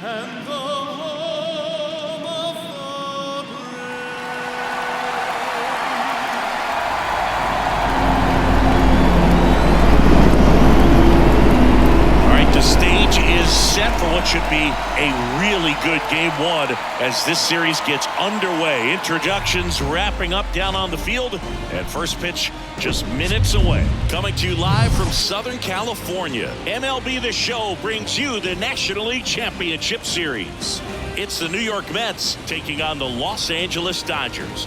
and the home of the All right, the stage is set for what should be a really good game one as this series gets underway. Introductions wrapping up down on the field, and first pitch just minutes away. Coming to you live from Southern California, MLB The Show brings you the National League Championship Series. It's the New York Mets taking on the Los Angeles Dodgers.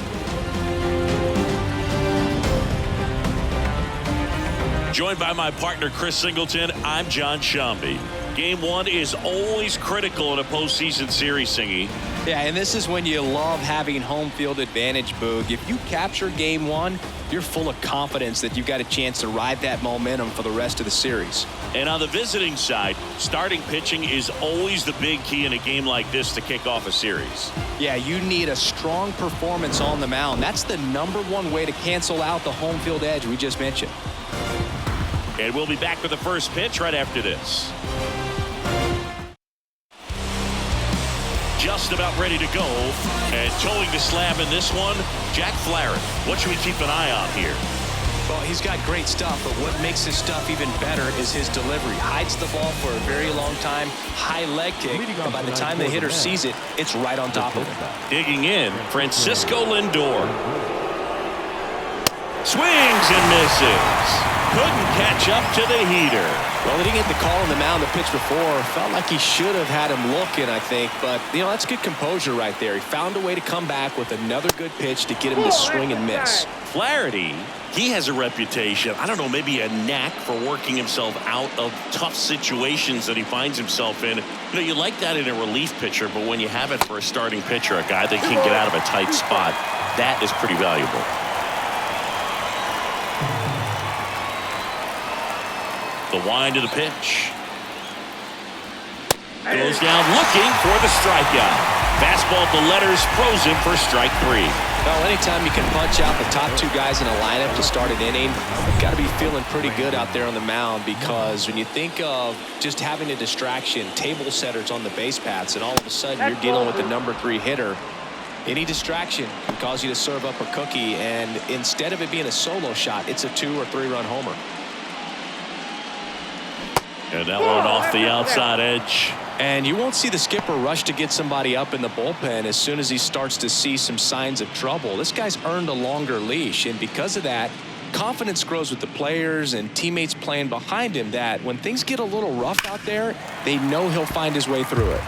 Joined by my partner Chris Singleton, I'm John Shambi. Game one is always critical in a postseason series, Singy. Yeah, and this is when you love having home field advantage, Boog. If you capture game one, you're full of confidence that you've got a chance to ride that momentum for the rest of the series. And on the visiting side, starting pitching is always the big key in a game like this to kick off a series. Yeah, you need a strong performance on the mound. That's the #1 way to cancel out the home field edge we just mentioned. And we'll be back with the first pitch right after this. Just about ready to go, and towing the slab in this one, Jack Flaherty. What should we keep an eye on here? Well, he's got great stuff, but what makes his stuff even better is his delivery. Hides the ball for a very long time, high leg kick, and by the time the hitter sees it, it's right on top of him. Digging in, Francisco Lindor. Swings and misses. Couldn't catch up to the heater. Well, he didn't get the call on the mound the pitch before. Felt like he should have had him looking, I think. But, you know, that's good composure right there. He found a way to come back with another good pitch to get him to swing and miss. Flaherty, he has a reputation, I don't know, maybe a knack for working himself out of tough situations that he finds himself in. You know, you like that in a relief pitcher, but when you have it for a starting pitcher, a guy that can get out of a tight spot, that is pretty valuable. The wind of the pitch. Goes down looking for the strikeout. Fastball at the letters, frozen for strike 3. Well, anytime you can punch out the top two guys in a lineup to start an inning, you've got to be feeling pretty good out there on the mound, because when you think of just having a distraction, table setters on the base paths, and all of a sudden you're dealing with the #3 hitter, any distraction can cause you to serve up a cookie, and instead of it being a solo shot, it's a 2 or 3 run homer. And that one off the outside edge. And you won't see the skipper rush to get somebody up in the bullpen as soon as he starts to see some signs of trouble. This guy's earned a longer leash, and because of that, confidence grows with the players and teammates playing behind him, that when things get a little rough out there, they know he'll find his way through it.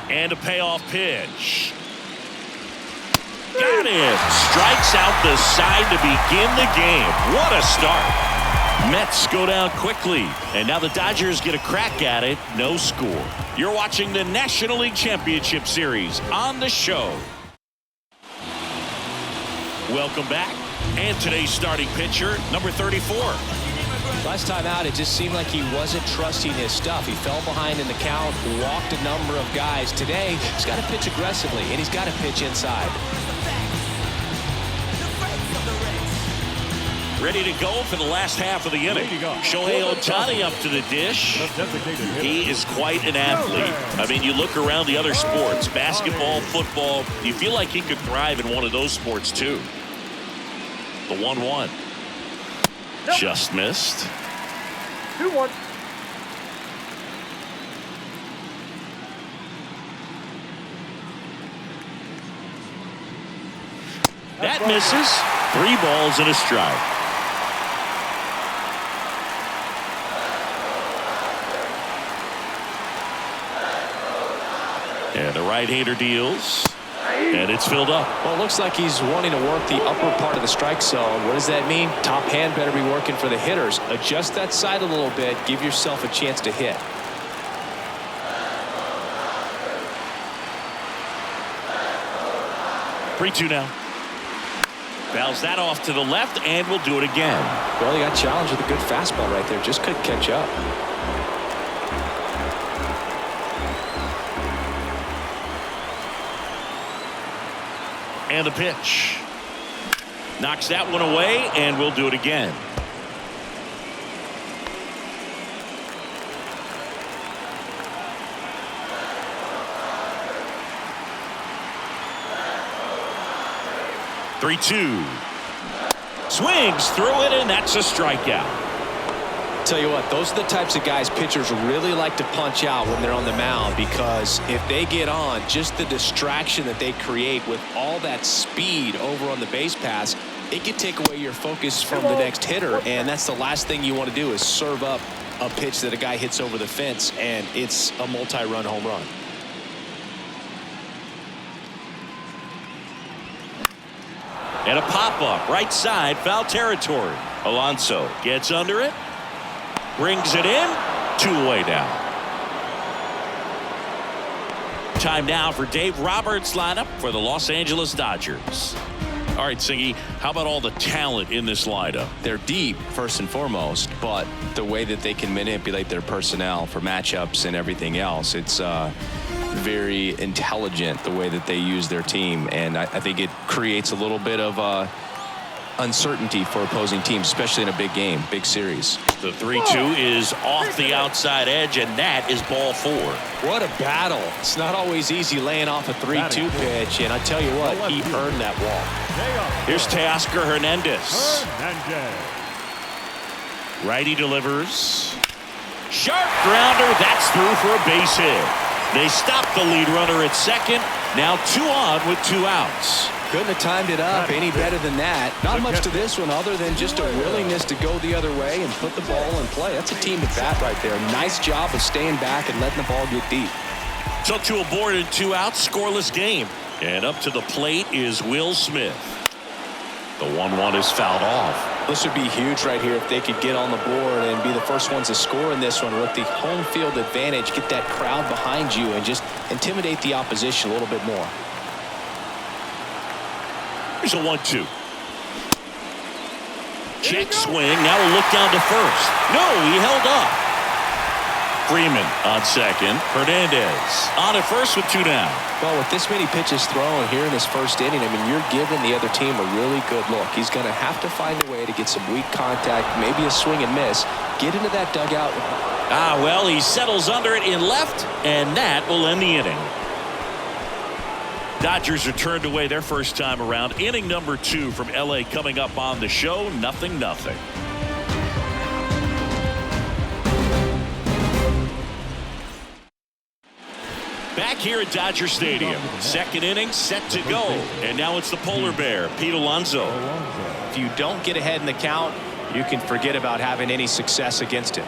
And a payoff pitch. Got it. Strikes out the side to begin the game. What a start. Mets go down quickly, and now the Dodgers get a crack at it. No score. You're watching the National League Championship Series on the show. Welcome back. And today's starting pitcher, number 34. Last time out, it just seemed like he wasn't trusting his stuff. He fell behind in the count, walked a number of guys. Today, he's got to pitch aggressively, and he's got to pitch inside. Ready to go for the last half of the inning. Shohei Ohtani up to the dish. He is quite an athlete. I mean, you look around the other sports, basketball, football, you feel like he could thrive in one of those sports too. The 1-1. Just missed. 2-1. That misses. 3 balls and a strike. And the right-hander deals. And it's filled up. Well, it looks like he's wanting to work the upper part of the strike zone. What does that mean? Top hand better be working for the hitters. Adjust that side a little bit. Give yourself a chance to hit. Three-two now. Fouls that off to the left, and we'll do it again. Well, he got challenged with a good fastball right there. Just couldn't catch up. And the pitch. Knocks that one away, and we'll do it again. 3-2. Swings through it, and that's a strikeout. Tell you what, those are the types of guys pitchers really like to punch out when they're on the mound, because if they get on, just the distraction that they create with all that speed over on the base pass, it can take away your focus from the next hitter, and that's the last thing you want to do is serve up a pitch that a guy hits over the fence, and it's a multi-run home run. And a pop-up, right side, foul territory. Alonso gets under it, brings it in, 2-away now. Time now for Dave Roberts' lineup for the Los Angeles Dodgers. All right, Singy, how about all the talent in this lineup? They're deep, first and foremost, but the way that they can manipulate their personnel for matchups and everything else, it's very intelligent the way that they use their team, and I think it creates a little bit of uncertainty for opposing teams, especially in a big game, big series. The 3-2 is off the outside edge, and that is ball 4. What a battle. It's not always easy laying off a 3-2 pitch, and I tell you what, he earned that walk. Here's Teoscar Hernandez. Righty delivers. Sharp grounder. That's through for a base hit. They stop the lead runner at second. Now 2 on with 2 outs. Couldn't have timed it up any better than that. Not much to this one other than just a willingness to go the other way and put the ball in play. That's a team at bat right there. Nice job of staying back and letting the ball get deep. So 2 aboard and 2 outs, scoreless game. And up to the plate is Will Smith. The 1-1 is fouled off. This would be huge right here if they could get on the board and be the first ones to score in this one with the home field advantage, get that crowd behind you and just intimidate the opposition a little bit more. Here's a 1-2. Check swing. Now a look down to first. No, he held up. Freeman on second. Hernandez on at first with 2 down. Well, with this many pitches thrown here in this first inning, I mean, you're giving the other team a really good look. He's going to have to find a way to get some weak contact, maybe a swing and miss, get into that dugout. Well, he settles under it in left, and that will end the inning. Dodgers are turned away their first time around. Inning number 2 from LA coming up on the show. 0-0. Back here at Dodger Stadium. Second inning set to go. And now it's the polar bear, Pete Alonso. If you don't get ahead in the count, you can forget about having any success against him.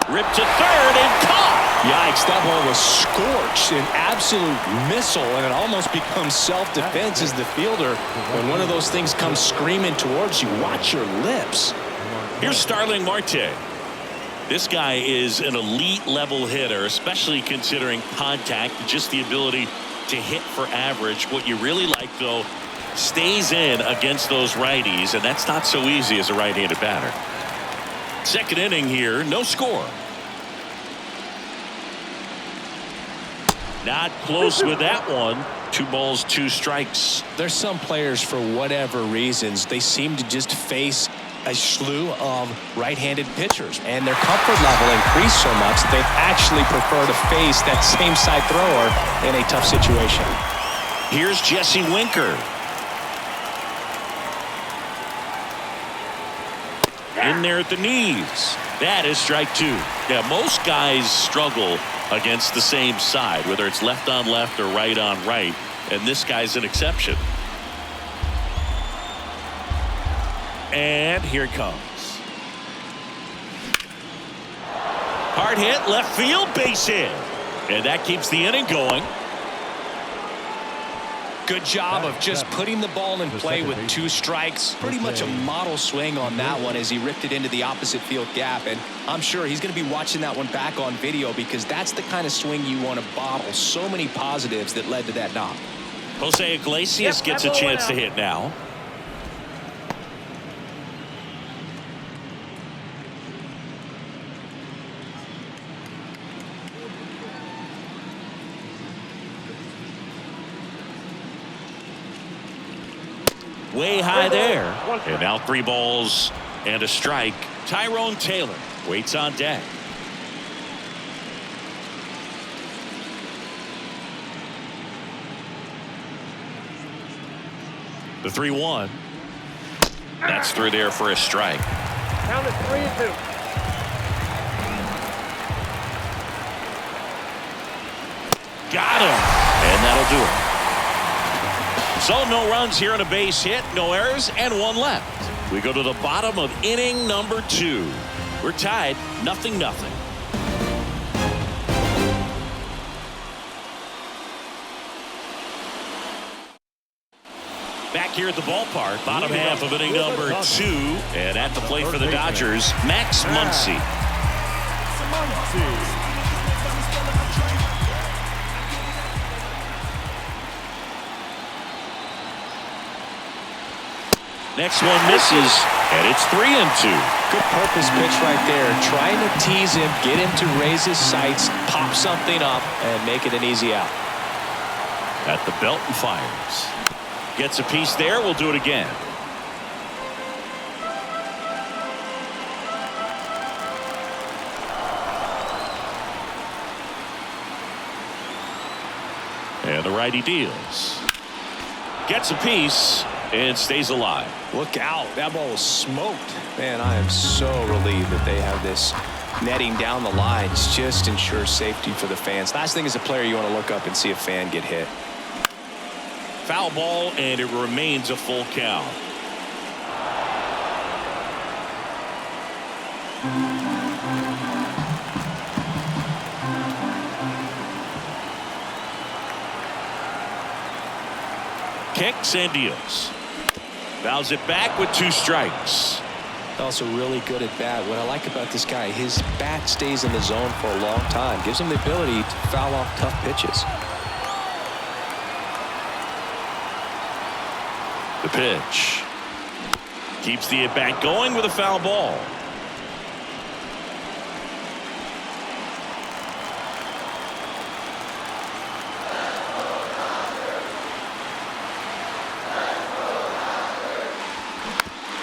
Ripped to third and caught. Yikes, that ball was scorched, an absolute missile, and it almost becomes self-defense as the fielder. When one of those things comes screaming towards you, watch your lips. Here's Starling Marte. This guy is an elite level hitter, especially considering contact, just the ability to hit for average. What you really like, though, stays in against those righties, and that's not so easy as a right-handed batter. Second inning here, no score. Not close with that one. 2 balls, 2 strikes. There's some players, for whatever reasons, they seem to just face a slew of right-handed pitchers, and their comfort level increased so much that they actually prefer to face that same side thrower in a tough situation. Here's Jesse Winker. In there at the knees. That is strike 2. Yeah, most guys struggle against the same side, whether it's left on left or right on right, and this guy's an exception. And here it comes. Hard hit, left field, base hit. And that keeps the inning going. Good job of just putting the ball in play with 2 strikes. Pretty much a model swing on that one as he ripped it into the opposite field gap. And I'm sure he's going to be watching that one back on video because that's the kind of swing you want to bottle. So many positives that led to that knock. Jose Iglesias gets a chance to hit now. Way high there. And now 3 balls and a strike. Tyrone Taylor waits on deck. The 3-1. That's through there for a strike. Count it 3-2. Got him. And that'll do it. So no runs here on a base hit, no errors, and one left. We go to the bottom of inning number 2. We're tied 0-0. Back here at the ballpark, bottom half of inning number 2. And at the plate for the Dodgers, Max Muncy. Next one misses, and it's 3-2. Good purpose pitch right there. Trying to tease him, get him to raise his sights, pop something up, and make it an easy out. At the belt and fires. Gets a piece there. We'll do it again. And the righty deals. Gets a piece and stays alive. Look out. That ball was smoked. Man, I am so relieved that they have this netting down the lines. Just ensures safety for the fans. Last thing as a player, you want to look up and see a fan get hit. Foul ball, and it remains a full count. Kicks and deals. Fouls it back with 2 strikes. Also really good at bat. What I like about this guy, his bat stays in the zone for a long time. Gives him the ability to foul off tough pitches. The pitch. Keeps the at-bat going with a foul ball.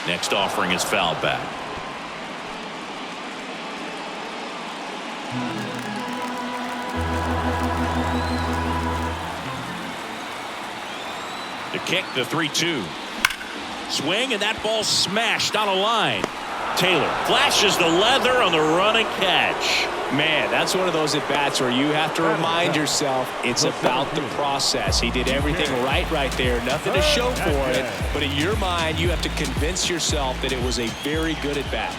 Next offering is fouled back. The kick, the 3-2. Swing, and that ball smashed on a line. Taylor flashes the leather on the run and catch. Man, that's one of those at-bats where you have to remind yourself it's about the process. He did everything right there. Nothing to show for it. But in your mind, you have to convince yourself that it was a very good at-bat.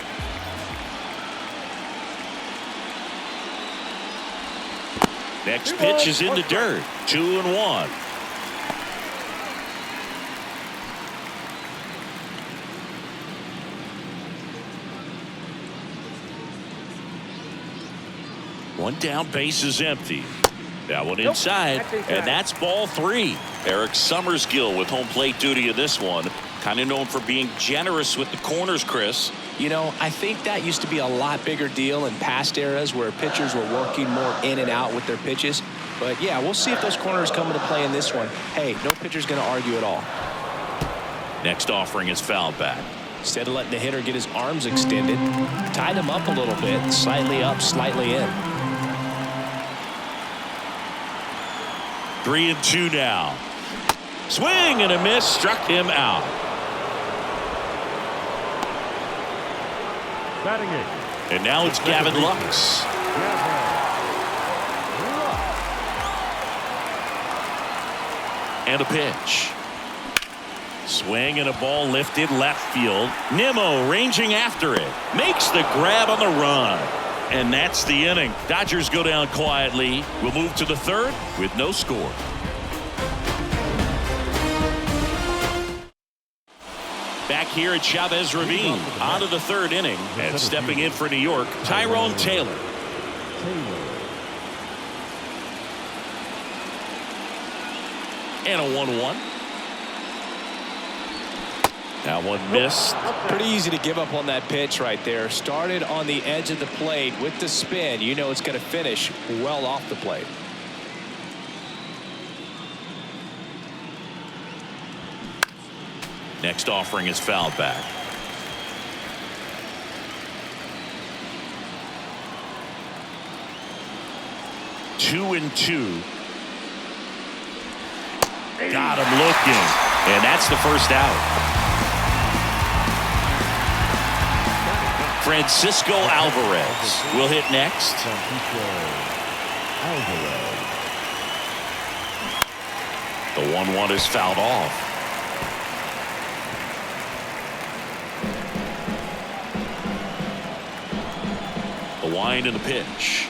Next pitch is in the dirt. 2-1. One down, base is empty. That one inside, and that's ball 3. Eric Summersgill with home plate duty in this one. Kind of known for being generous with the corners, Chris. You know, I think that used to be a lot bigger deal in past eras where pitchers were working more in and out with their pitches. But yeah, we'll see if those corners come into play in this one. Hey, no pitcher's going to argue at all. Next offering is fouled back. Instead of letting the hitter get his arms extended, tied him up a little bit, slightly up, slightly in. 3-2 now. Swing and a miss, struck him out. Batting it. And now it's Gavin Lux. And a pitch. Swing and a ball lifted left field. Nimmo ranging after it. Makes the grab on the run. And that's the inning. Dodgers go down quietly. We'll move to the 3rd with no score. Back here at Chavez Ravine, on to the 3rd inning, and stepping in for New York, Tyrone Taylor. And a 1-1. That one missed. Pretty easy to give up on that pitch right there. Started on the edge of the plate with the spin. You know it's going to finish well off the plate. Next offering is fouled back. Two and two. Got him looking. And that's the first out. Francisco Alvarez will hit next. The 1-1 is fouled off. The wind and the pitch.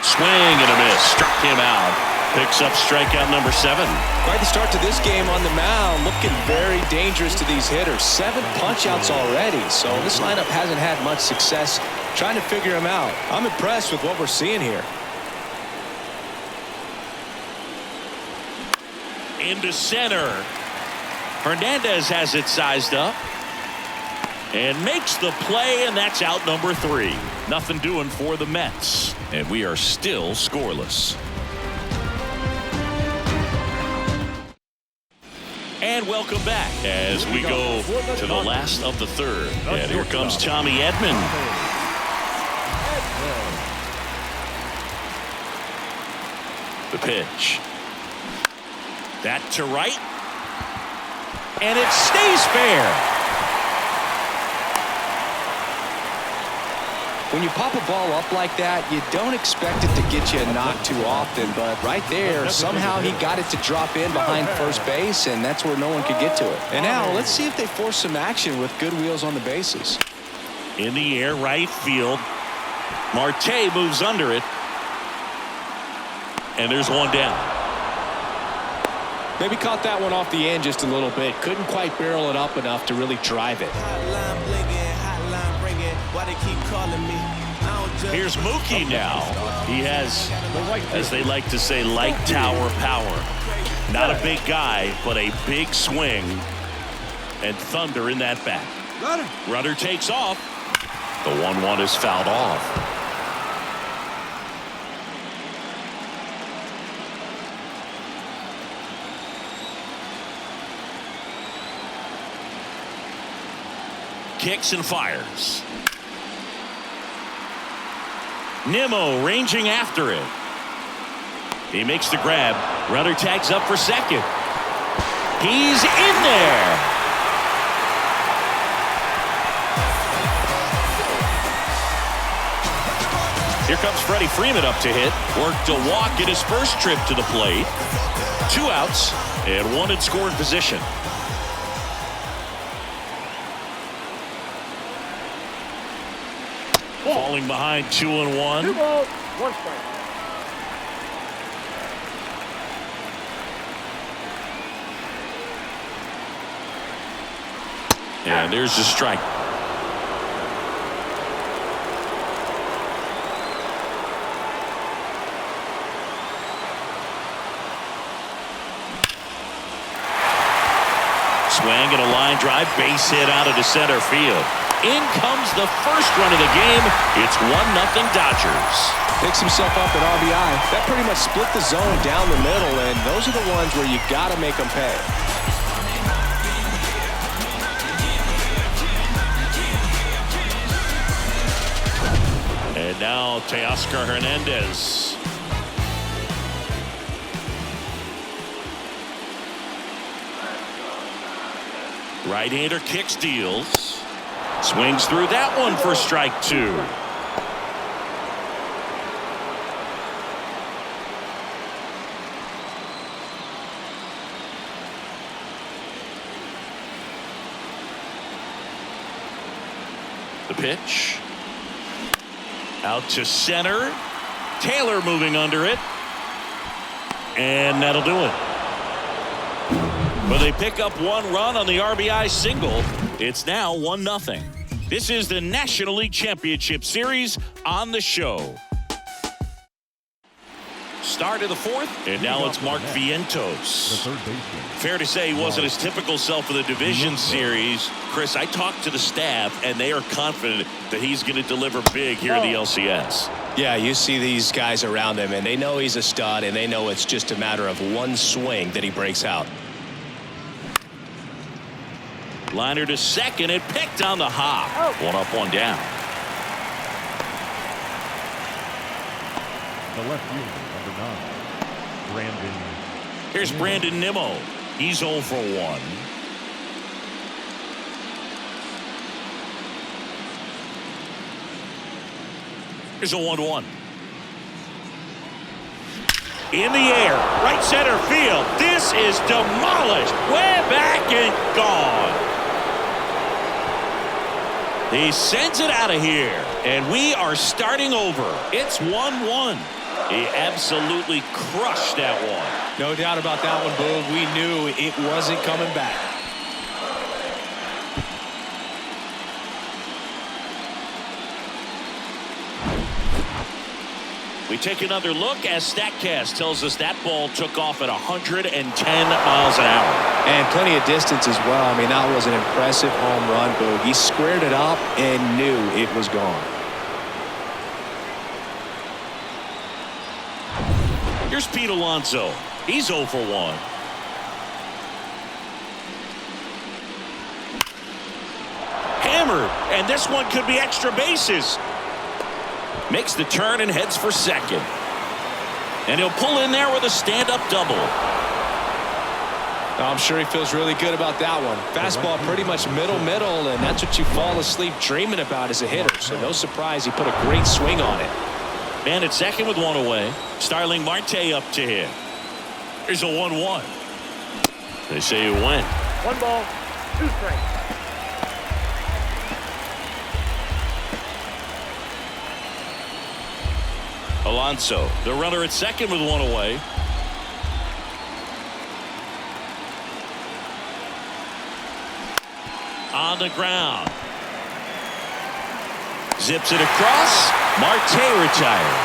Swing and a miss. Struck him out. Picks up strikeout number 7. Quite the start to this game on the mound. Looking very dangerous to these hitters. 7 punch-outs already. So this lineup hasn't had much success trying to figure him out. I'm impressed with what we're seeing here. Into center. Hernandez has it sized up. And makes the play, and that's out number 3. Nothing doing for the Mets. And we are still scoreless. And welcome back as we go to the last of the 3rd. And here comes Tommy Edman. The pitch. That to right. And it stays fair. When you pop a ball up like that, you don't expect it to get you a knock too often, but right there, somehow he got it to drop in behind first base, and that's where no one could get to it. And now, let's see if they force some action with good wheels on the bases. In the air, right field. Marte moves under it. And there's one down. Maybe caught that one off the end just a little bit. Couldn't quite barrel it up enough to really drive it. Why they keep calling me? Here's Mookie now. He has, as they like to say, light tower power. Not a big guy, but a big swing. And thunder in that bat. Rudder takes off. The 1-1 is fouled off. Kicks and fires. Nimmo ranging after it. He makes the grab. Rudder tags up for second. He's in there. Here comes Freddie Freeman up to hit. Worked a walk in his first trip to the plate. 2 outs and 1 in scoring position. Falling behind 2-1. 2 balls, 1 strike. And there's the strike. Swing and a line drive, base hit out of the center field. In comes the first run of the game. It's 1-0 Dodgers. Picks himself up at RBI. That pretty much split the zone down the middle, and those are the ones where you got to make them pay. And now Teoscar Hernandez. Right-hander kicks, deals. Swings through that one for strike 2. The pitch. Out to center. Taylor moving under it. And that'll do it. But they pick up 1 run on the RBI single. It's now 1-0. This is the National League Championship Series on the show. Start of the 4th, and now it's Mark Vientos. Fair to say he wasn't his typical self of the division series. Chris, I talked to the staff, and they are confident that he's going to deliver big here in the LCS. Yeah, you see these guys around him, and they know he's a stud, and they know it's just a matter of 1 swing that he breaks out. Liner to second, and picked on the hop. 1 up, 1 down. The left fielder, number 9, Brandon Here's Brandon Nimmo. He's 0 for 1. Here's a 1-1. In the air, right center field. This is demolished. Way back and gone. He sends it out of here, and we are starting over. It's 1-1. He absolutely crushed that one. No doubt about that one, Boog. We knew it wasn't coming back. We take another look as StatCast tells us that ball took off at 110 miles an hour. And plenty of distance as well. I mean, that was an impressive home run, Boog. He squared it up and knew it was gone. Here's Pete Alonso. He's 0 for 1. Hammered, and this one could be extra bases. Makes the turn and heads for second. And he'll pull in there with a stand-up double. I'm sure he feels really good about that one. Fastball pretty much middle, and that's what you fall asleep dreaming about as a hitter. So no surprise he put a great swing on it. Man at second with one away. Starling Marte up to him. Here's a 1-1. They say it went. 1 ball, 2 strikes. Alonso, the runner at second with one away. On the ground. Zips it across. Marte retired.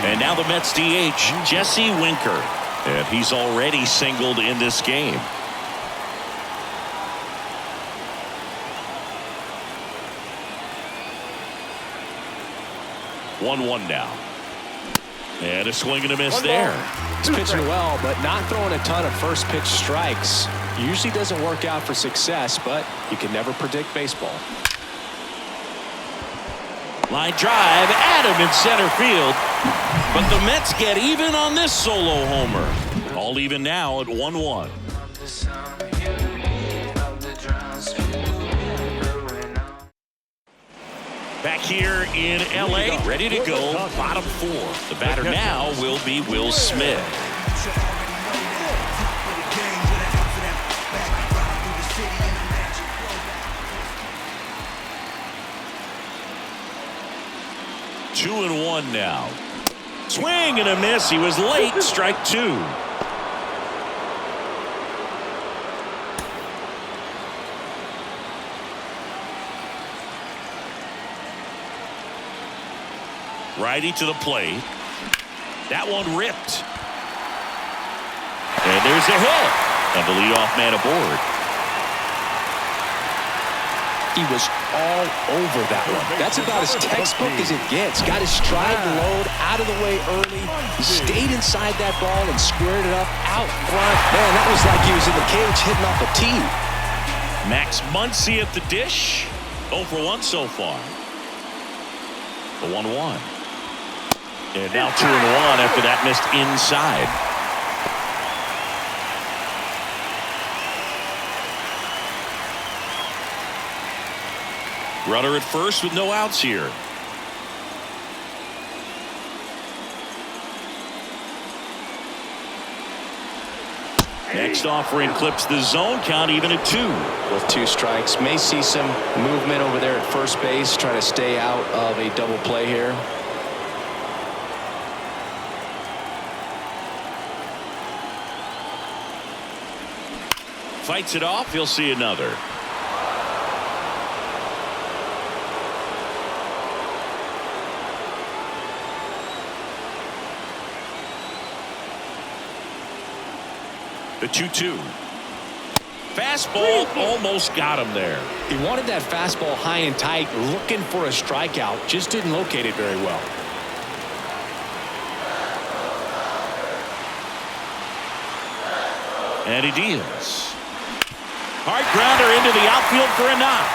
And now the Mets DH, Jesse Winker. And he's already singled in this game. One now. And a swing and a miss there. He's pitching well, but not throwing a ton of first pitch strikes. Usually doesn't work out for success, but you can never predict baseball. Line drive at him in center field. But the Mets get even on this solo homer. All even now at 1-1. Back here in L.A., ready to go, bottom 4. The batter now will be Will Smith. Two and 1 now. Swing and a miss. He was late. Strike 2. Righty to the plate. That one ripped. And there's a hit. And the leadoff man aboard. He was all over that one. That's about as textbook as it gets. Got his stride load out of the way early. He stayed inside that ball and squared it up out front. Man, that was like he was in the cage hitting off a tee. Max Muncy at the dish. 0 for 1 so far. The 1-1. And now 2 and 1 after that missed inside. Runner at first with no outs here. Next offering clips the zone, count even at 2. With 2 strikes, may see some movement over there at first base, trying to stay out of a double play here. Fights it off, he'll see another. The 2-2. Fastball almost got him there. He wanted that fastball high and tight, looking for a strikeout. Just didn't locate it very well. And he deals. Hard grounder into the outfield for a knock.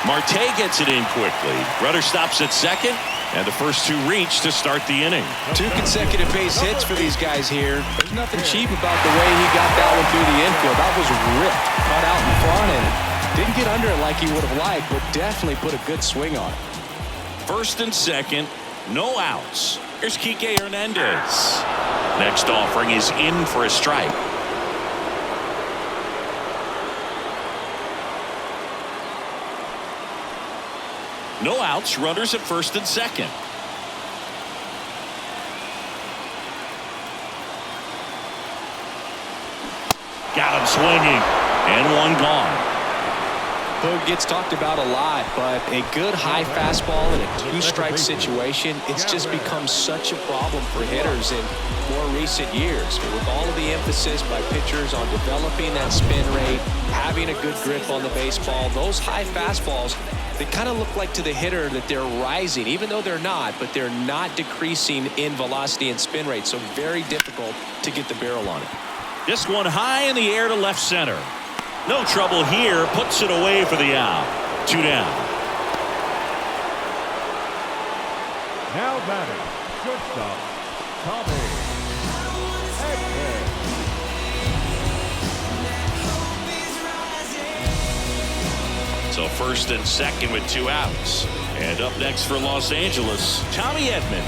Marte gets it in quickly. Rudder stops at second, and the first two reach to start the inning. 2 consecutive base hits for these guys here. There's nothing cheap about the way he got that one through the infield. That was ripped, cut out in front, and didn't get under it like he would have liked, but definitely put a good swing on it. First and second, no outs. Here's Kike Hernandez. Next offering is in for a strike. No outs, runners at first and second. Got him swinging, and one gone. Boog gets talked about a lot, but a good high fastball in a 2-strike situation, it's just become such a problem for hitters in more recent years. With all of the emphasis by pitchers on developing that spin rate, having a good grip on the baseball, those high fastballs, they kind of look like to the hitter that they're rising, even though they're not, but they're not decreasing in velocity and spin rate, so very difficult to get the barrel on it. This one high in the air to left center. No trouble here, puts it away for the out. 2 down. Now batting, shortstop, Tommy. So first and second with 2 outs. And up next for Los Angeles, Tommy Edman.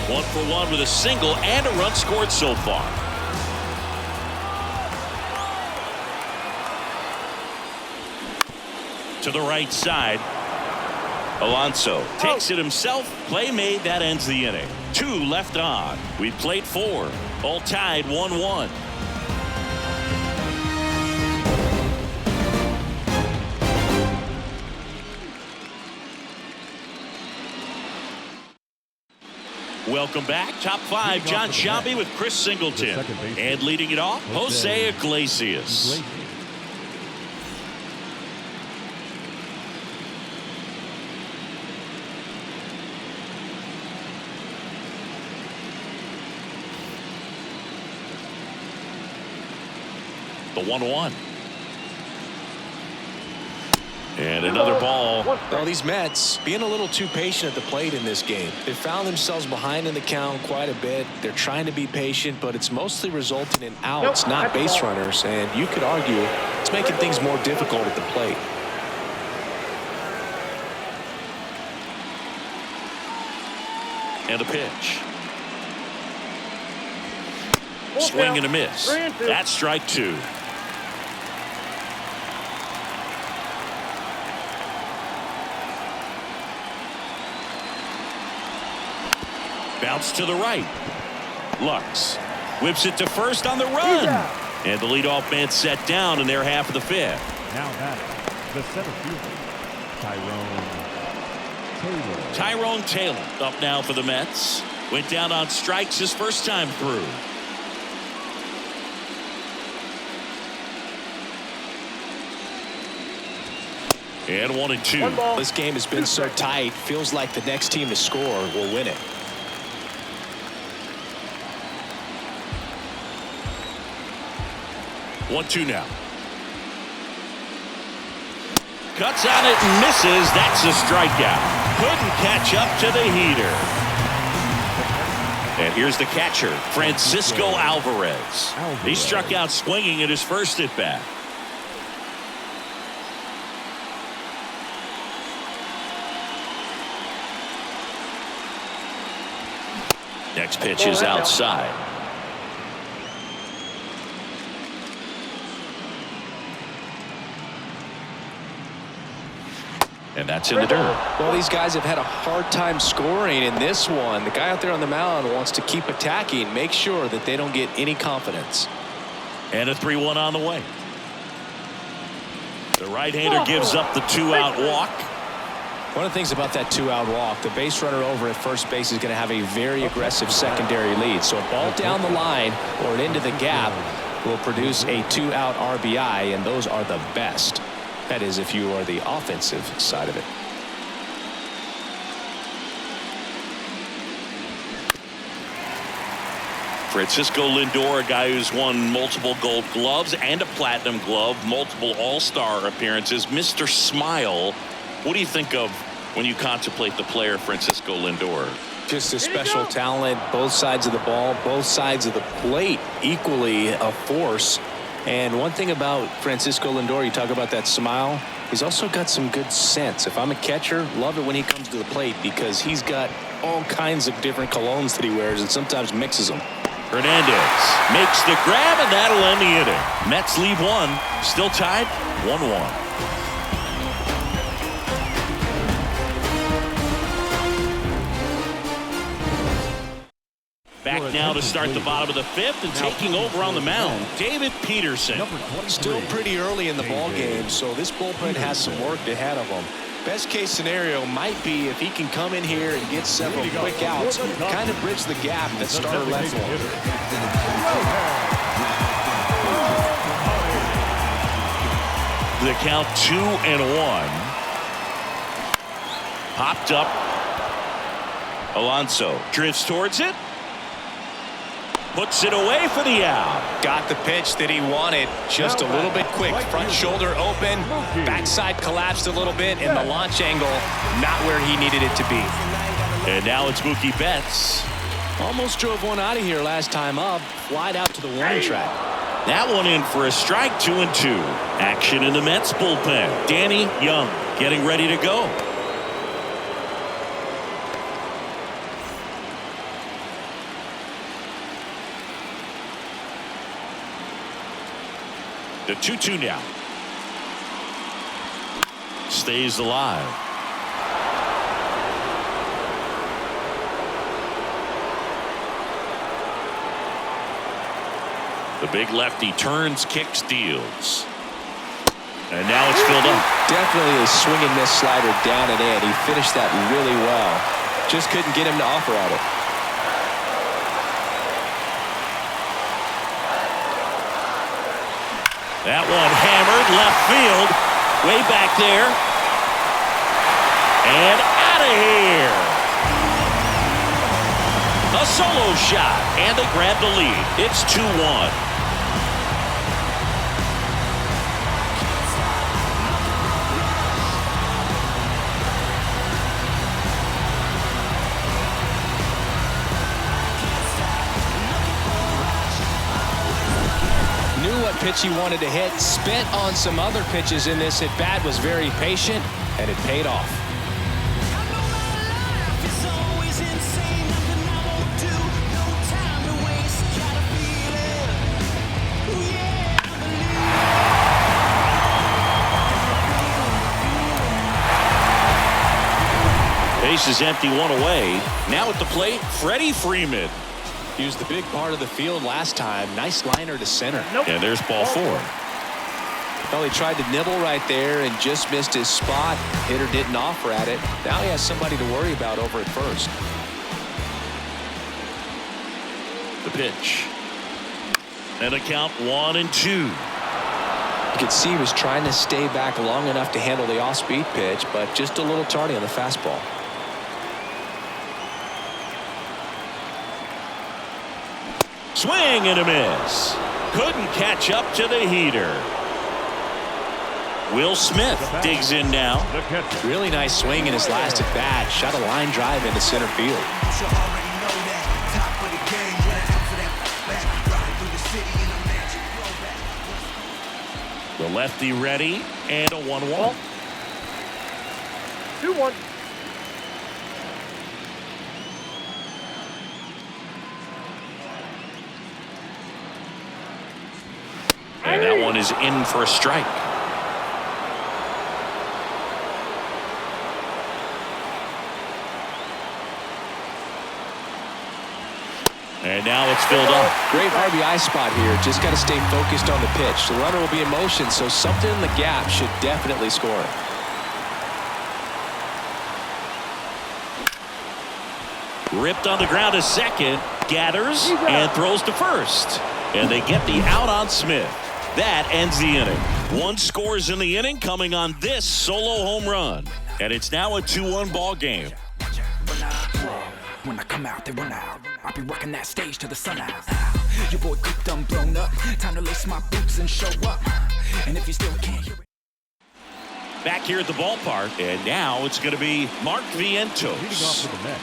1 for 1 with a single and a run scored so far. To the right side. Alonso takes it himself. Play made. That ends the inning. 2 left on. We played 4. All tied 1-1. Welcome back. Top 5, John Sciambi with Chris Singleton. And leading it off, Jose Iglesias. The 1-1. And another ball. Well, these Mets being a little too patient at the plate in this game. They found themselves behind in the count quite a bit. They're trying to be patient, but it's mostly resulting in outs, not base runners. And you could argue it's making things more difficult at the plate. And a pitch. Swing and a miss. That's strike 2. Bounce to the right. Lux whips it to first on the run. And the leadoff man set down in their half of the 5th. Now batting, the center fielder, Tyrone Taylor up now for the Mets. Went down on strikes his first time through. And 1-2. This game has been so tight. Feels like the next team to score will win it. One-two now. Cuts on it and misses. That's a strikeout. Couldn't catch up to the heater. And here's the catcher, Francisco Alvarez. He struck out swinging at his first at bat. Next pitch is outside. And that's in the dirt. Well, these guys have had a hard time scoring in this one. The guy out there on the mound wants to keep attacking, make sure that they don't get any confidence. And a 3-1 on the way. The right-hander gives up the 2-out walk. One of the things about that 2-out walk, the base runner over at first base is going to have a very aggressive secondary lead. So a ball down the line or into the gap will produce a 2-out RBI, and those are the best. That is, if you are the offensive side of it. Francisco Lindor, a guy who's won multiple Gold Gloves and a Platinum Glove, multiple All-Star appearances. Mr. Smile What do you think of when you contemplate the player Francisco Lindor? Just a special talent, both sides of the ball, both sides of the plate, equally a force. And one thing about Francisco Lindor, you talk about that smile, he's also got some good sense. If I'm a catcher, love it when he comes to the plate because he's got all kinds of different colognes that he wears and sometimes mixes them. Hernandez makes the grab, and that'll end the inning. Mets leave one, still tied 1-1. Back now to start the bottom of the fifth, and taking over on the mound, David Peterson. Still pretty early in the ball game, so this bullpen has some work ahead of him. Best case scenario might be if he can come in here and get several quick outs, kind of bridge the gap that starter left for him. The count 2-1. Popped up. Alonso drifts towards it. Puts it away for the out. Got the pitch that he wanted, just a little bit quick. Front shoulder open, backside collapsed a little bit, and the launch angle not where he needed it to be. And now it's Mookie Betts. Almost drove one out of here last time up, flied out to the warning track. That one in for a strike, 2-2. Action in the Mets bullpen. Danny Young getting ready to go. The 2-2 now. Stays alive. The big lefty turns, kicks, deals. And now it's filled up. Definitely a swing and miss slider down and in. He finished that really well. Just couldn't get him to offer at it. That one hammered left field, way back there, and out of here. A solo shot, and they grab the lead. It's 2-1. Pitch he wanted to hit, spent on some other pitches in this at bat, was very patient, and it paid off. Base is empty, one away. Now at the plate, Freddie Freeman. Used the big part of the field last time. Nice liner to center. And there's ball 4. Well, he tried to nibble right there and just missed his spot. Hitter didn't offer at it. Now he has somebody to worry about over at first. The pitch. And a count 1-2. You could see he was trying to stay back long enough to handle the off-speed pitch, but just a little tardy on the fastball. Swing and a miss. Couldn't catch up to the heater. Will Smith digs in now. Really nice swing in his last at bat. Shot a line drive into center field. The lefty ready, and a 1-1. 2-1. And that one is in for a strike. And now it's filled up. Great RBI spot here. Just got to stay focused on the pitch. The runner will be in motion, so something in the gap should definitely score. Ripped on the ground to second. Gathers and throws to first. And they get the out on Smith. That ends the inning. 1 scores in the inning coming on this solo home run. And it's now a 2-1 ball game. When I come out, they run out. I'll be rocking that stage till the sun out. Your boy cooked, done blown up. Time to lace my boots and show up. And if you still can't hear it. Back here at the ballpark, and now it's going to be Mark Leading off Vientos. for the Mets,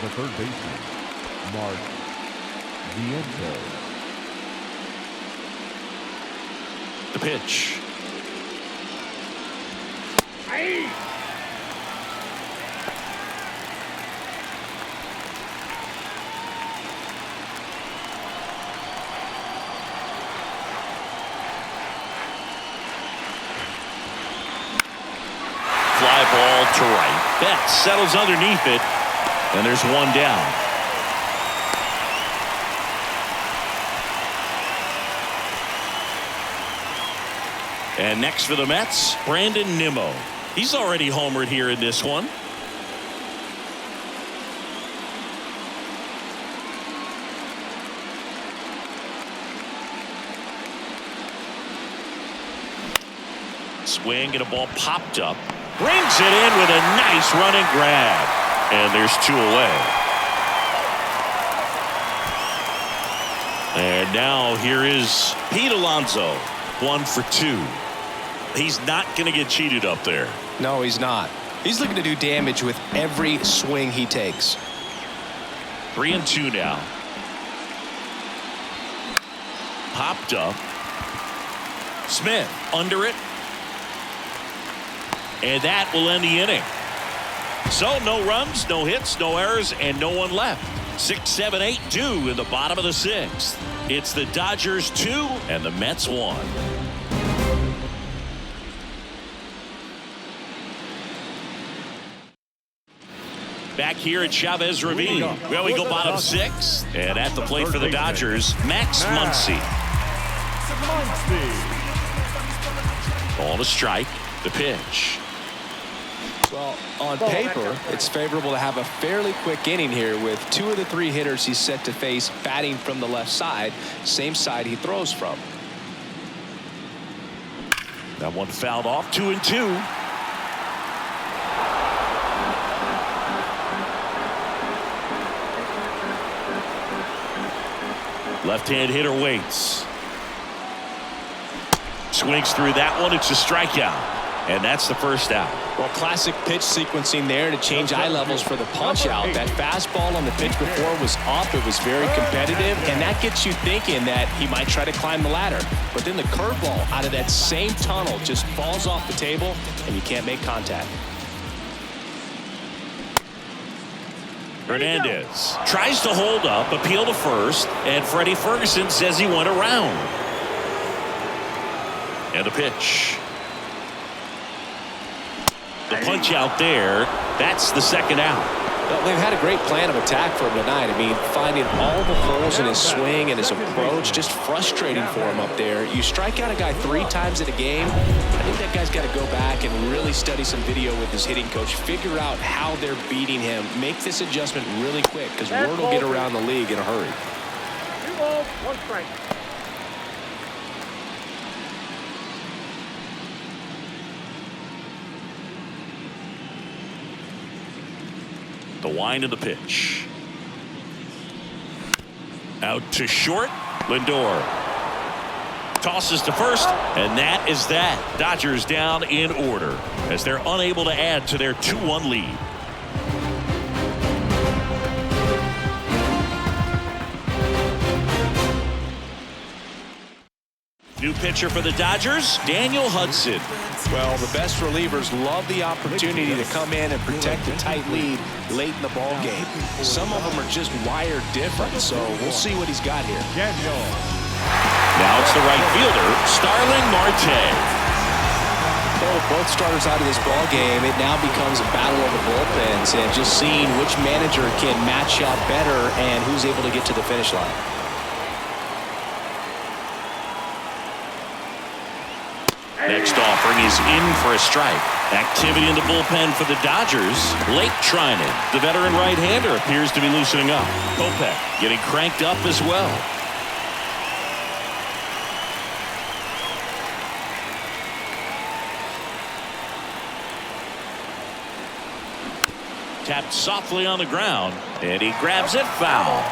the third baseman, Mark Vientos. The pitch. Fly ball to right. That settles underneath it, and there's one down. And next for the Mets, Brandon Nimmo. He's already homered here in this one. Swing and a ball popped up. Brings it in with a nice running grab. And there's two away. And now here is Pete Alonso. 1 for 2. He's not going to get cheated up there. No, he's not. He's looking to do damage with every swing he takes. 3-2 now. Popped up. Smith under it. And that will end the inning. So no runs, no hits, no errors, and no one left. 6, 7, 8 due in the bottom of the 6th. It's the Dodgers 2 and the Mets 1. Back here at Chavez Ravine. Well, we go bottom 6. And at the plate for the Dodgers, Max Muncy. Ball to strike. The pitch. Well, on paper, it's favorable to have a fairly quick inning here with 2 of the 3 hitters he's set to face batting from the left side, same side he throws from. That one fouled off. 2-2. Left-hand hitter waits. Swings through that one. It's a strikeout. And that's the first out. Well, classic pitch sequencing there to change eye levels for the punch out. That fastball on the pitch before was up. It was very competitive, and that gets you thinking that he might try to climb the ladder. But then the curveball out of that same tunnel just falls off the table, and you can't make contact. Hernandez tries to hold up, appeal to first, and Freddie Ferguson says he went around. And the pitch. The punch out there, that's the second out. Well, they've had a great plan of attack for him tonight. I mean, finding all the holes in his swing and his approach, just frustrating for him up there. You strike out a guy 3 times in a game, I think that guy's got to go back and really study some video with his hitting coach, figure out how they're beating him, make this adjustment really quick, because word will get around the league in a hurry. 2 balls, 1 strike. The wind of the pitch. Out to short. Lindor tosses to first, and that is that. Dodgers down in order as they're unable to add to their 2-1 lead. New pitcher for the Dodgers, Daniel Hudson. Well, the best relievers love the opportunity to come in and protect a tight lead late in the ball game. Some of them are just wired different, so we'll see what he's got here. Daniel. Now it's the right fielder, Starling Marte. Both starters out of this ball game, it now becomes a battle of the bullpens and just seeing which manager can match up better and who's able to get to the finish line. Next offering is in for a strike. Activity in the bullpen for the Dodgers. Blake Trinan, the veteran right-hander, appears to be loosening up. Kopech getting cranked up as well. Tapped softly on the ground, and he grabs it foul.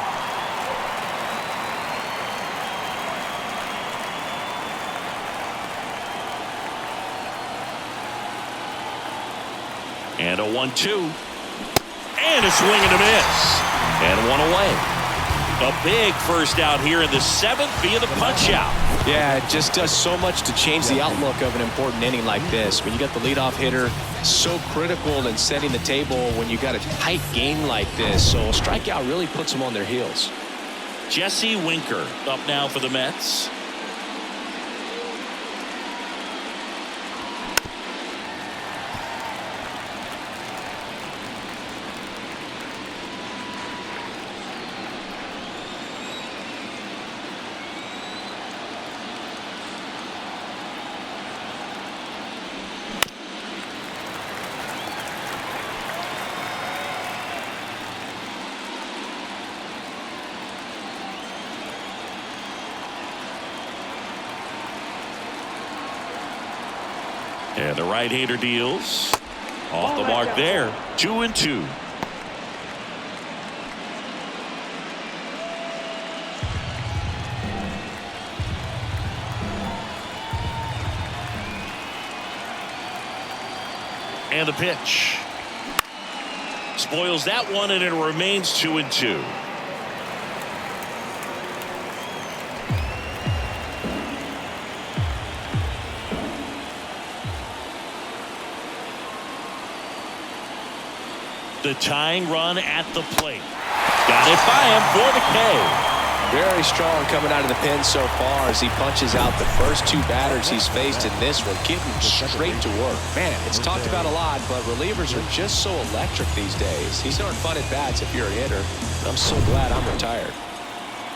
And a 1-2. And a swing and a miss. And one away. A big first out here in the 7th via the punch out. Yeah, it just does so much to change the outlook of an important inning like this. When you got the leadoff hitter, so critical in setting the table when you got a tight game like this. So a strikeout really puts them on their heels. Jesse Winker up now for the Mets. And the right-hander deals. Off the mark there. 2-2. And the pitch. Spoils that one, and it remains 2-2. The tying run at the plate. Got it by him for the K. Very strong coming out of the pen so far as he punches out the first 2 batters he's faced in this one, getting straight to work. Man, it's talked about a lot, but relievers are just so electric these days. These aren't fun at bats if you're a hitter. I'm so glad I'm retired.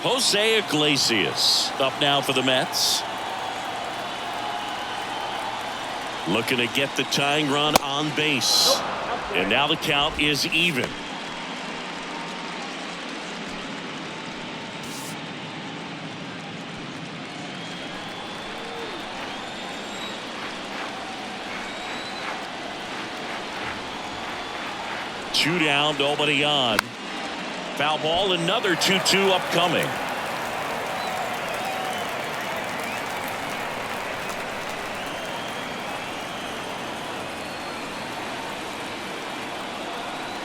Jose Iglesias up now for the Mets. Looking to get the tying run on base. And now the count is even. Two down, nobody on. Foul ball, another 2-2 upcoming.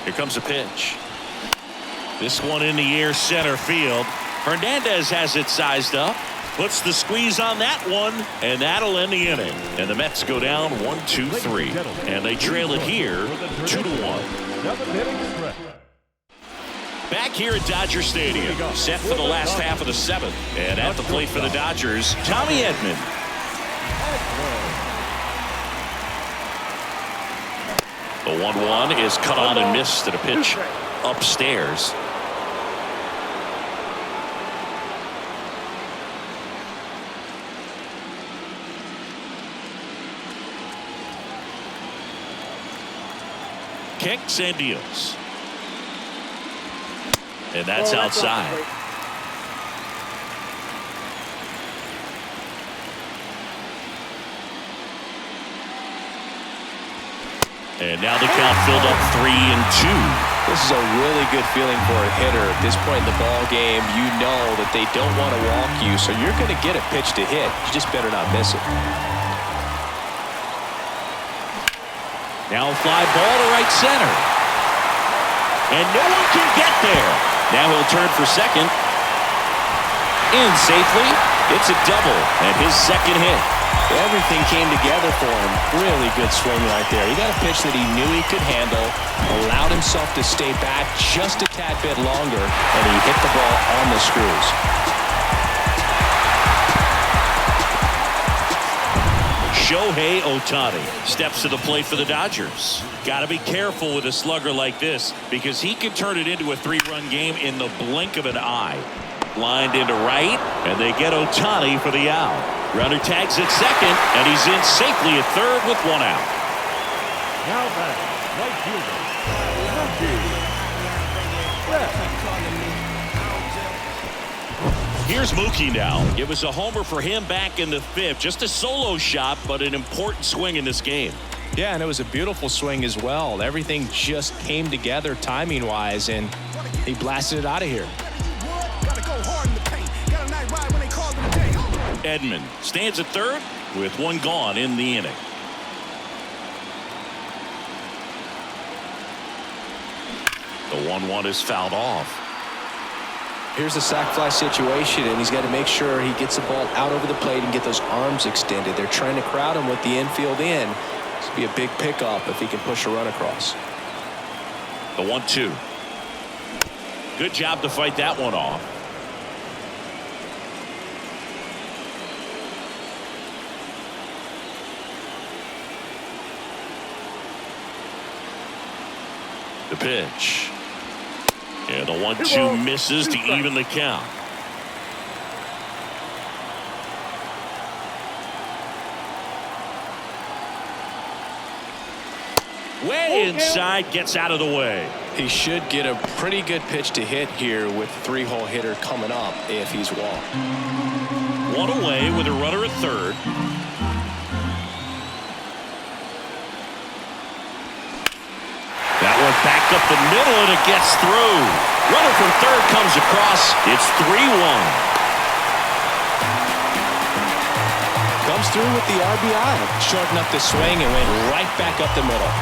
Here comes a pitch. This one in the air, center field. Hernandez has it sized up. Puts the squeeze on that one, and that'll end the inning. And the Mets go down 1-2-3. And they trail it here 2-1. Back here at Dodger Stadium, set for the last half of the 7th. And at the plate for the Dodgers, Tommy Edman. The 1-1 is cut on and missed at a pitch upstairs. Kicks and deals. And that's outside. And now the count filled up 3-2. This is a really good feeling for a hitter at this point in the ball game. You know that they don't want to walk you, so you're going to get a pitch to hit. You just better not miss it. Now a fly ball to right center. And no one can get there. Now he'll turn for second. In safely. It's a double and his second hit. Everything came together for him. Really good swing right there. He got a pitch that he knew he could handle, allowed himself to stay back just a tad bit longer, and he hit the ball on the screws. Shohei Ohtani steps to the plate for the Dodgers. Got to be careful with a slugger like this because he can turn it into a 3-run game in the blink of an eye. Lined into right, and they get Ohtani for the out. Runner tags at second, and he's in safely at third with 1 out. Now back, right fielder. Here's Mookie now. It was a homer for him back in the 5th. Just a solo shot, but an important swing in this game. Yeah, and it was a beautiful swing as well. Everything just came together timing-wise, and he blasted it out of here. Edman stands at third with 1 gone in the inning. The 1-1 is fouled off. Here's a sac fly situation, and he's got to make sure he gets the ball out over the plate and get those arms extended. They're trying to crowd him with the infield in. This would be a big pickup if he can push a run across. The 1-2. Good job to fight that one off. The pitch. And the 1-2 misses to even the count. Way inside, gets out of the way. He should get a pretty good pitch to hit here with the 3-hole hitter coming up if he's walked. One away with a runner at third. That one back up the middle, and it gets through. Runner from third comes across. It's 3-1. Comes through with the RBI. Shortened up the swing and went right back up the middle.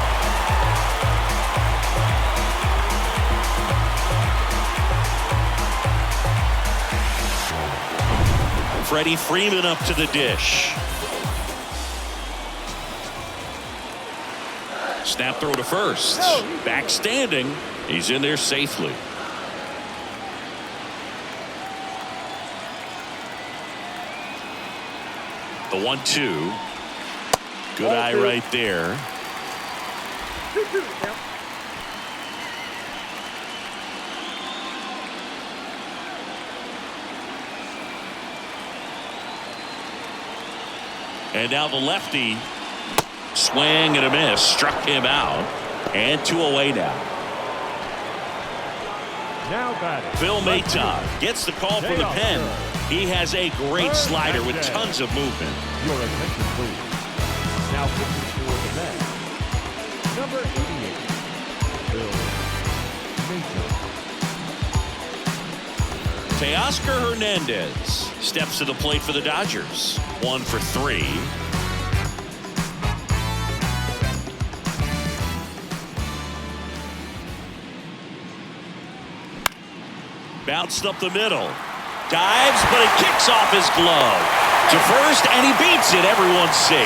Freddie Freeman up to the dish. Snap throw to first. Back standing. He's in there safely. The 1-2. Good eye right there. 2-2 now. And now the lefty. Swing and a miss. Struck him out. And 2 away now. Now batting. Phil Maton gets the call for the pen. He has a great slider with tons of movement. Your attention, please. Now pitching for the Mets, number 88, Phil Maton. Teoscar Hernandez steps to the plate for the Dodgers. 1 for 3. Bounced up the middle. Dives, but it kicks off his glove. To first, and he beats it. Everyone's safe.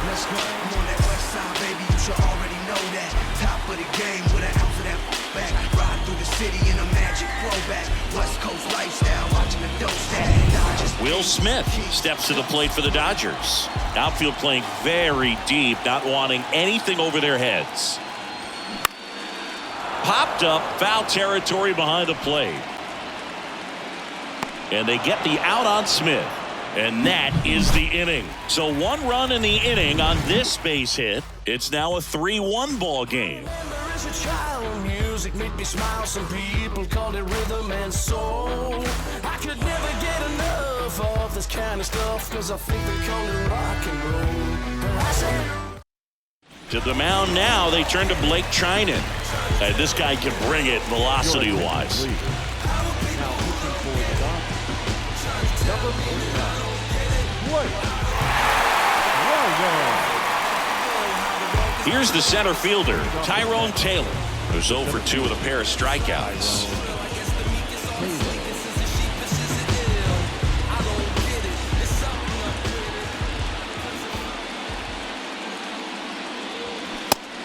Let's go. I'm on that west side, baby. You should already know that. Top of the game with an ounce of that back. Ride through the city in a magic throwback. West Coast lifestyle, watching the dope stack. Will Smith steps to the plate for the Dodgers. Outfield playing very deep, not wanting anything over their heads. Popped up, foul territory behind the plate. And they get the out on Smith. And that is the inning. So 1 run in the inning on this base hit. It's now a 3-1 ball game. As a child, music made me smile. Some people called it rhythm and soul. I could never get enough of this kind of stuff, cause I think they call it rock and roll. But I said, To the mound now, they turn to Blake Trinan. And this guy can bring it velocity-wise. Now pitching for the Dodgers, number 49, Here's the center fielder, Tyrone Taylor, who's 0 for 2 with a pair of strikeouts.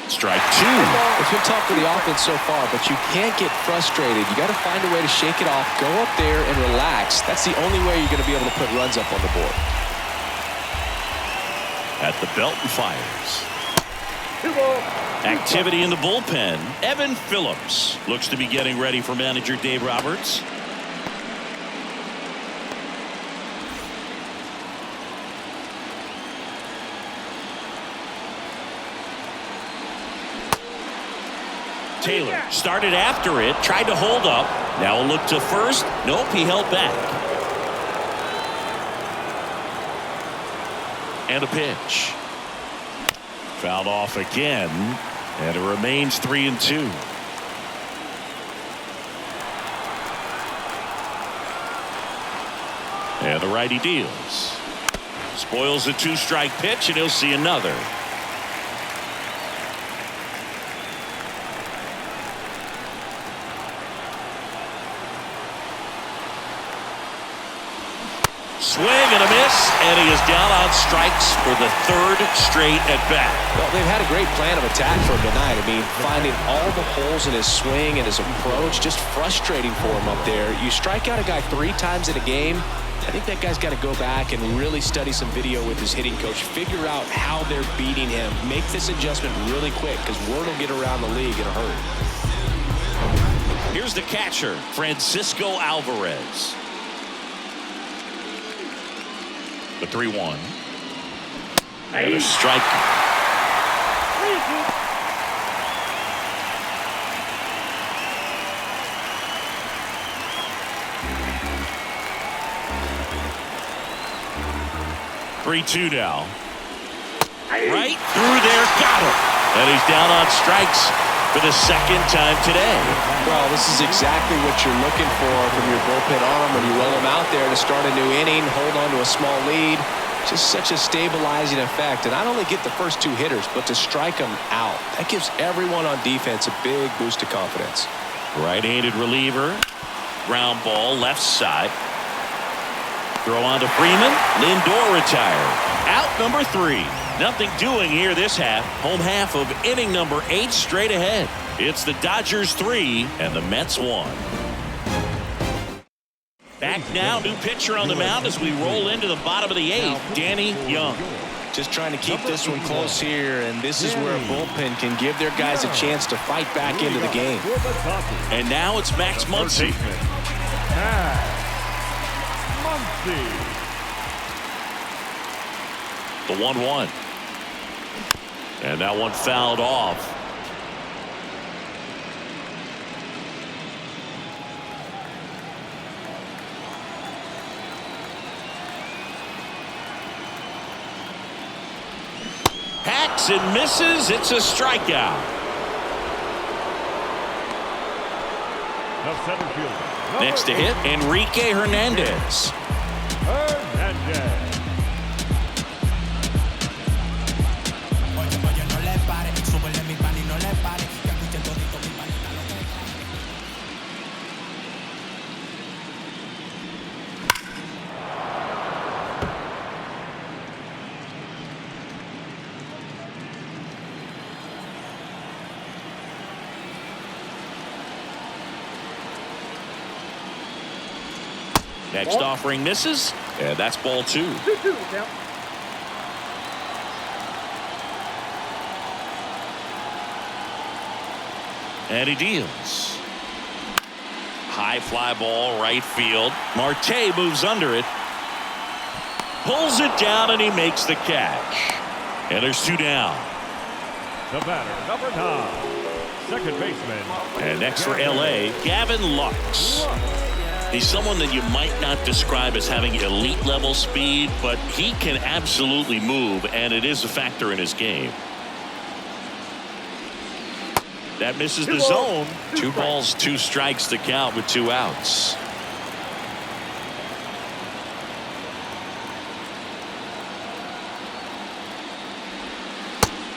Strike 2. It's been tough for the offense so far, but you can't get frustrated. You got to find a way to shake it off, go up there and relax. That's the only way you're going to be able to put runs up on the board. At the belt and fires. 2-ball. Activity in the bullpen. Evan Phillips looks to be getting ready for manager Dave Roberts. Taylor started after it, tried to hold up. Now a look to first. Nope, he held back. And a pitch. Fouled off again, and it remains 3-2. And the righty deals. Spoils a 2-strike pitch, and he'll see another. Swing and a miss, and he is down on strikes for the 3rd straight at bat. Well, they've had a great plan of attack for him tonight. I mean, finding all the holes in his swing and his approach, just frustrating for him up there. You strike out a guy 3 times in a game, I think that guy's got to go back and really study some video with his hitting coach, figure out how they're beating him, make this adjustment really quick, because word will get around the league in a hurry. Here's the catcher, Francisco Alvarez. The 3-1. And a strike. Three-two now. Right through there, got him. And he's down on strikes for the 2nd time today. Well, this is exactly what you're looking for from your bullpen arm when you roll him out there to start a new inning, hold on to a small lead. Just such a stabilizing effect. And not only get the first 2 hitters, but to strike them out. That gives everyone on defense a big boost of confidence. Right-handed reliever. Ground ball, left side. Throw on to Freeman. Lindor retired. Out number 3. Nothing doing here this half. Home half of inning number 8 straight ahead. It's the Dodgers 3 and the Mets 1. Back now, new pitcher on the mound as we roll into the bottom of the 8th, Danny Young. Just trying to keep this one close here, and this is where a bullpen can give their guys a chance to fight back into the game. And now it's Max Muncy. The 1-1. And that one fouled off. Hacks and misses. It's a strikeout. The center fielder. Next to hit, Enrique Hernandez. Hernandez. Next offering misses, and that's ball 2. 2-2 count. And he deals. High fly ball, right field. Marte moves under it. Pulls it down, and he makes the catch. And there's 2 down. The batter, number 9, second baseman. And next for L.A., Gavin Lux. He's someone that you might not describe as having elite level speed, but he can absolutely move, and it is a factor in his game. That misses the zone. 2 balls, 2 strikes to count with 2 outs.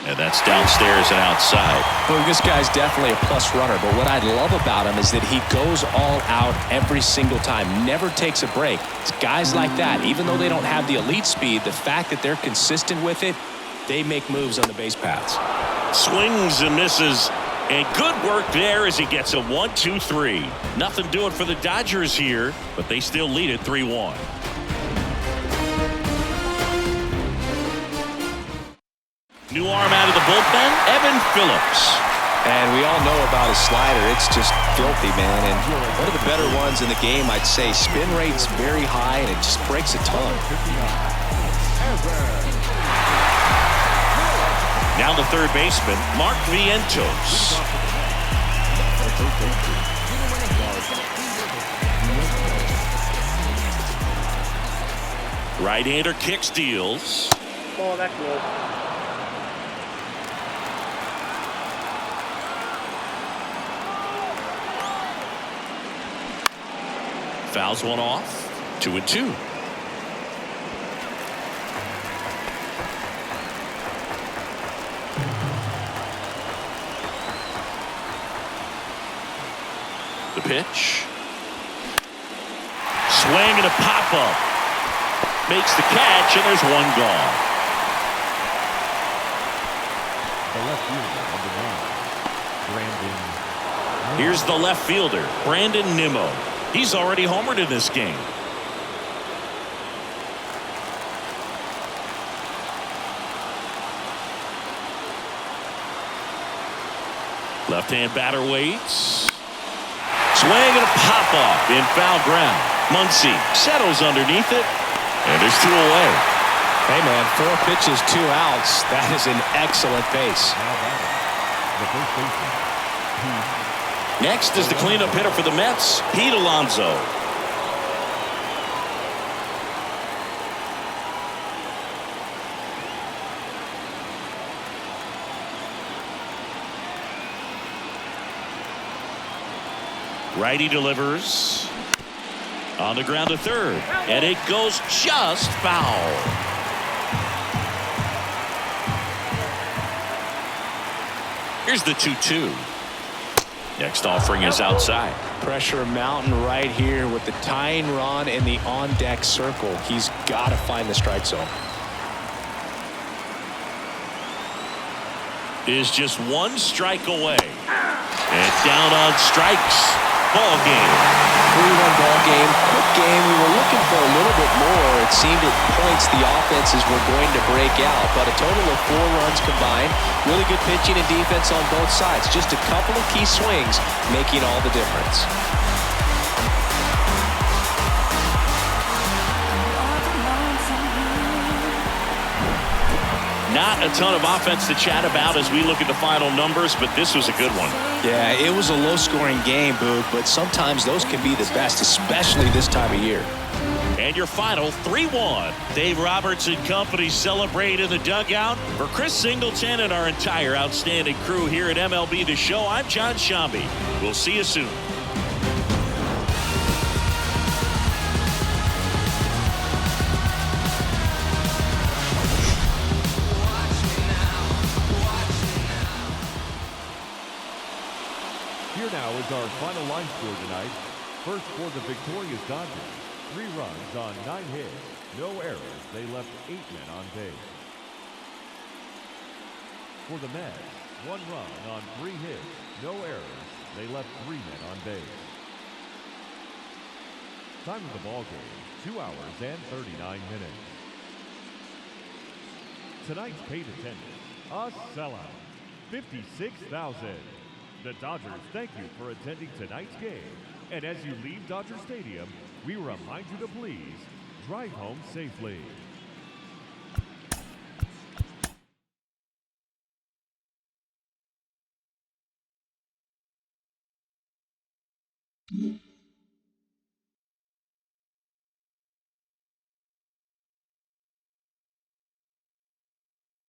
And that's downstairs and outside. Well, this guy's definitely a plus runner, but what I love about him is that he goes all out every single time, never takes a break. It's guys like that, even though they don't have the elite speed, the fact that they're consistent with it, they make moves on the base paths. Swings and misses, and good work there as he gets a 1-2-3. Nothing doing for the Dodgers here, but they still lead it 3-1. New arm out of the bullpen, Evan Phillips. And we all know about his slider. It's just filthy, man. And one of the better ones in the game, I'd say. Spin rate's very high, and it just breaks a ton. Now the third baseman, Mark Vientos. Right-hander kicks, deals. Ball that close. Fouls one off. 2-2. pitch. Swing and a pop-up. Makes the catch, and there's one gone. The left fielder, number 9, Brandon. Here's the left fielder, Brandon Nimmo. He's already homered in this game. Left-hand batter waits. Swing and a pop-up in foul ground. Muncy settles underneath it, and there's 2 away. Hey, man, 4 pitches, 2 outs. That is an excellent pace. Now batting, the first baseman, Next is the cleanup hitter for the Mets, Pete Alonso. Righty delivers. On the ground to third. And it goes just foul. Here's the 2-2. Next offering is outside. Pressure mountain right here with the tying run in the on-deck circle. He's got to find the strike zone. Is just 1 strike away. And down on strikes. Ball game. 3-1 ball game. Quick game. We were looking for a little bit more. It seemed at points the offenses were going to break out, but a total of 4 runs combined. Really good pitching and defense on both sides. Just a couple of key swings making all the difference. Not a ton of offense to chat about as we look at the final numbers, but this was a good one. Yeah, it was a low-scoring game, Boog, but sometimes those can be the best, especially this time of year. And your final 3-1. Dave Roberts and company celebrate in the dugout. For Chris Singleton and our entire outstanding crew here at MLB The Show, I'm John Shambi. We'll see you soon. Here now is our final line score tonight. First for the victorious Dodgers. 3 runs on 9 hits. No errors. They left 8 men on base. For the Mets, 1 run on 3 hits. No errors. They left 3 men on base. Time of the ball game, 2 hours and 39 minutes. Tonight's paid attendance, a sellout, 56,000. The Dodgers thank you for attending tonight's game. And as you leave Dodger Stadium, we remind you to please drive home safely.